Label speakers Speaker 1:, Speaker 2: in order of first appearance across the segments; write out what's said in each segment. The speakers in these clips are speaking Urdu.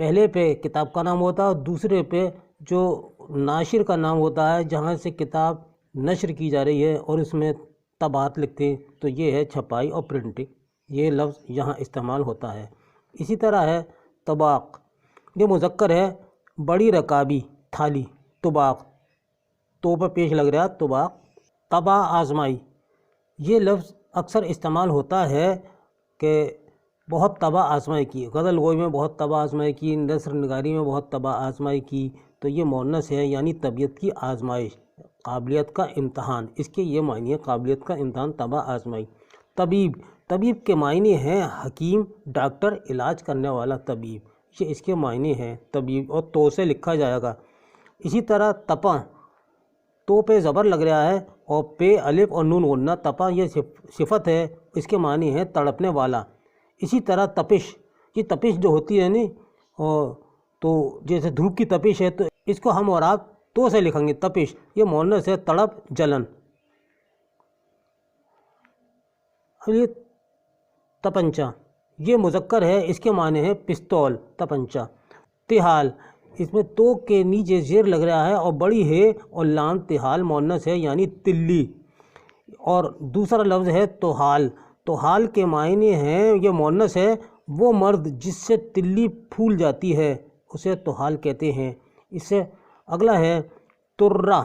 Speaker 1: پہلے پہ کتاب کا نام ہوتا ہے اور دوسرے پہ جو ناشر کا نام ہوتا ہے جہاں سے کتاب نشر کی جا رہی ہے اور اس میں طباعت لکھتے ہیں، تو یہ ہے چھپائی اور پرنٹنگ، یہ لفظ یہاں استعمال ہوتا ہے۔ اسی طرح ہے طباق، یہ مذکر ہے، بڑی رکابی تھالی، طباق، تو پہ پیش لگ رہا طباق۔ طبع آزمائی، یہ لفظ اکثر استعمال ہوتا ہے کہ بہت طبع آزمائی کی، غزل گوئی میں بہت طبع آزمائی کی، نثر نگاری میں بہت طبع آزمائی کی، تو یہ مؤنث ہے، یعنی طبیعت کی آزمائش، قابلیت کا امتحان، اس کے یہ معنی ہے قابلیت کا امتحان، طبع آزمائی۔ طبیب، طبیب کے معنی ہیں حکیم، ڈاکٹر، علاج کرنے والا طبیب، یہ اس کے معنی ہیں طبیب، اور تو سے لکھا جائے گا۔ اسی طرح تپاں، تو پہ زبر لگ رہا ہے اور پہ الف اور نون غنہ، تپاں یہ صفت ہے، اس کے معنی ہے تڑپنے والا۔ اسی طرح تپش، یہ تپش جو ہوتی ہے نا، تو جیسے دھوپ کی تپش ہے، تو اس کو ہم اور آپ تو سے لکھیں گے، تپش، یہ مؤنث ہے، تڑپ، جلن۔ یہ تپنچہ، یہ مذکر ہے، اس کے معنی ہے پستول، تپنچہ۔ تحال، اس میں تو کے نیچے زیر لگ رہا ہے اور بڑی ہے اور لام، تحال مؤنث ہے، یعنی تلی۔ اور دوسرا لفظ ہے توحال، توحال کے معنی ہیں، یہ مؤنث ہے، وہ مرد جس سے تلی پھول جاتی ہے اسے توحال کہتے ہیں۔ اس سے اگلا ہے ترہ،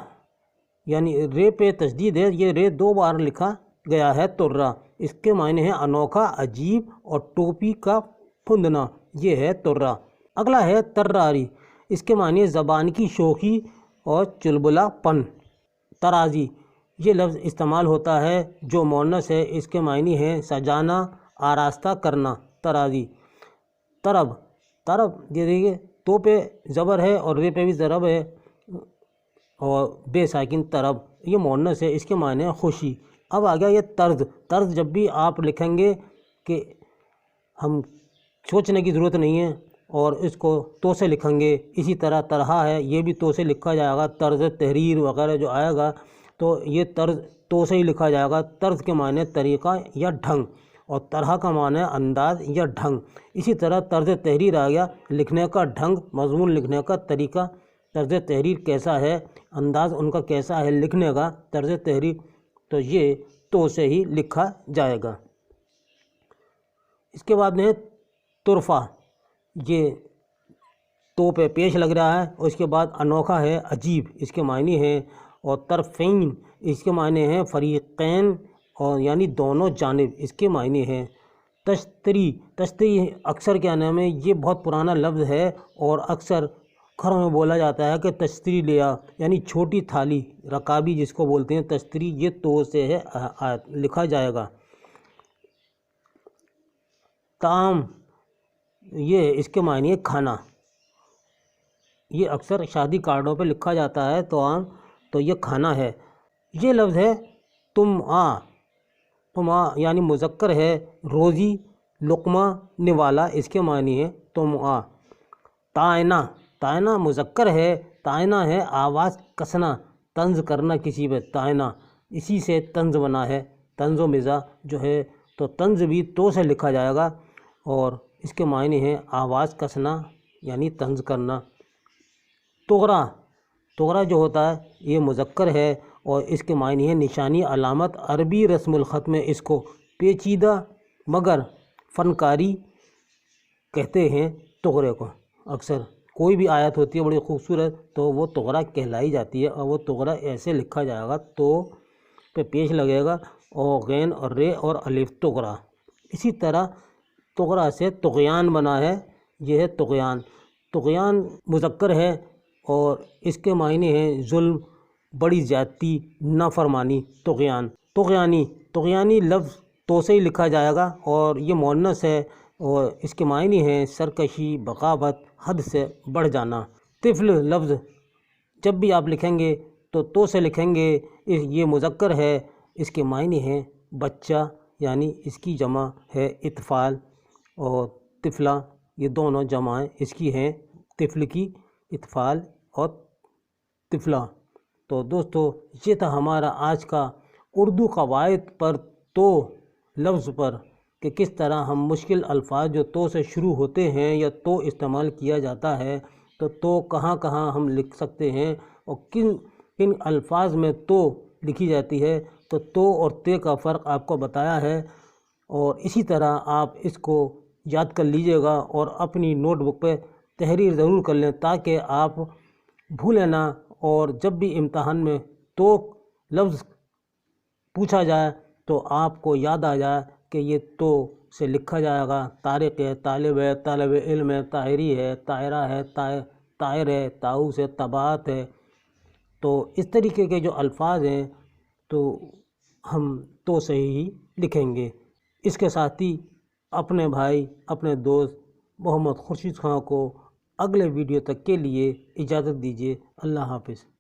Speaker 1: یعنی رے پہ تشدید ہے، یہ رے 2 بار لکھا گیا ہے، ترہ، اس کے معنی ہے انوکھا، عجیب اور ٹوپی کا پھندنا، یہ ہے ترہ۔ اگلا ہے تراری، اس کے معنی ہے زبان کی شوخی اور چلبلا پن۔ ترازی، یہ لفظ استعمال ہوتا ہے جو مؤنث ہے، اس کے معنی ہے سجانا، آراستہ کرنا، ترازی۔ طرب، طرب یہ دیکھیے تو پہ زبر ہے اور رے پہ بھی ضرب ہے اور بے ساکن، طرب، یہ مؤنث ہے، اس کے معنی ہے خوشی۔ اب آ گیا یہ طرز، طرز جب بھی آپ لکھیں گے کہ ہم سوچنے کی ضرورت نہیں ہے اور اس کو تو سے لکھیں گے۔ اسی طرح طرح ہے، یہ بھی تو سے لکھا جائے گا، طرز تحریر وغیرہ جو آئے گا تو یہ طرز تو سے ہی لکھا جائے گا۔ طرز کے معنی طریقہ یا ڈھنگ، اور طرح کا معنی انداز یا ڈھنگ۔ اسی طرح طرز تحریر آ گیا، لکھنے کا ڈھنگ، مضمون لکھنے کا طریقہ، طرز تحریر کیسا ہے، انداز ان کا کیسا ہے لکھنے کا، طرز تحریر، تو یہ تو سے ہی لکھا جائے گا۔ اس کے بعد میں طرفہ، یہ تو پہ پیش لگ رہا ہے، اور اس کے بعد انوکھا ہے، عجیب، اس کے معنی ہے، اور طرفین، اس کے معنی ہیں فریقین، اور یعنی دونوں جانب، اس کے معنی ہیں۔ تشتری، تشتری اکثر کیا نام ہے، یہ بہت پرانا لفظ ہے اور اکثر گھروں میں بولا جاتا ہے کہ تشتری لیا، یعنی چھوٹی تھالی، رکابی جس کو بولتے ہیں، تشتری، یہ تو سے ہے لکھا جائے گا۔ طعام، یہ اس کے معنی ہے کھانا، یہ اکثر شادی کارڈوں پہ لکھا جاتا ہے طعام، تو یہ کھانا ہے۔ یہ لفظ ہے تمعا، تمعا یعنی مذکر ہے، روزی، لقمہ نوالا، اس کے معنی ہے تمعا۔ طعنہ، طعنہ مذکر ہے، طعنہ ہے آواز کسنا، طنز کرنا کسی پہ، طعنہ، اسی سے طنز بنا ہے، طنز و مزاح جو ہے، تو طنز بھی تو سے لکھا جائے گا، اور اس کے معنی ہے آواز کسنا، یعنی طنز کرنا۔ طغرا، طغرا جو ہوتا ہے یہ مذکر ہے اور اس کے معنی ہے نشانی، علامت، عربی رسم الخط میں اس کو پیچیدہ مگر فنکاری کہتے ہیں طغرے کو۔ اکثر کوئی بھی آیت ہوتی ہے بڑی خوبصورت تو وہ طغرا کہلائی جاتی ہے، اور وہ طغرا ایسے لکھا جائے گا، تو پہ پیش لگے گا، اور غین اور رے اور الف، طغرا۔ اسی طرح طغرا سے طغیان بنا ہے، یہ ہے طغیان، طغیان مذکر ہے اور اس کے معنی ہیں ظلم، بڑی زیادتی، نافرمانی، طغیان۔ طغیانی، طغیانی لفظ تو سے ہی لکھا جائے گا اور یہ مؤنث ہے، اور اس کے معنی ہیں سرکشی، بغاوت، حد سے بڑھ جانا۔ طفل لفظ جب بھی آپ لکھیں گے تو سے لکھیں گے، یہ مذکر ہے، اس کے معنی ہیں بچہ، یعنی اس کی جمع ہے اطفال، اور طفلہ، یہ دونوں جمعیں اس کی ہیں، طفل کی، اطفال اور طفلہ۔ تو دوستو یہ تھا ہمارا آج کا اردو قواعد پر تو لفظ پر کہ کس طرح ہم مشکل الفاظ جو تو سے شروع ہوتے ہیں یا تو استعمال کیا جاتا ہے تو کہاں کہاں ہم لکھ سکتے ہیں اور کن الفاظ میں تو لکھی جاتی ہے تو اور تے کا فرق آپ کو بتایا ہے۔ اور اسی طرح آپ اس کو یاد کر لیجئے گا اور اپنی نوٹ بک پہ تحریر ضرور کر لیں تاکہ آپ بھولیں نہ، اور جب بھی امتحان میں تو لفظ پوچھا جائے تو آپ کو یاد آ جائے کہ یہ تو سے لکھا جائے گا۔ طارق ہے، طالب ہے، طالب علم ہے، طاہری ہے، طاہرہ ہے، طاہر ہے، طاؤس ہے، طباعت ہے۔ تو اس طریقے کے جو الفاظ ہیں تو ہم تو سے ہی لکھیں گے۔ اس کے ساتھ ہی اپنے بھائی، اپنے دوست محمد خورشید خان کو اگلے ویڈیو تک کے لیے اجازت دیجیے۔ اللہ حافظ۔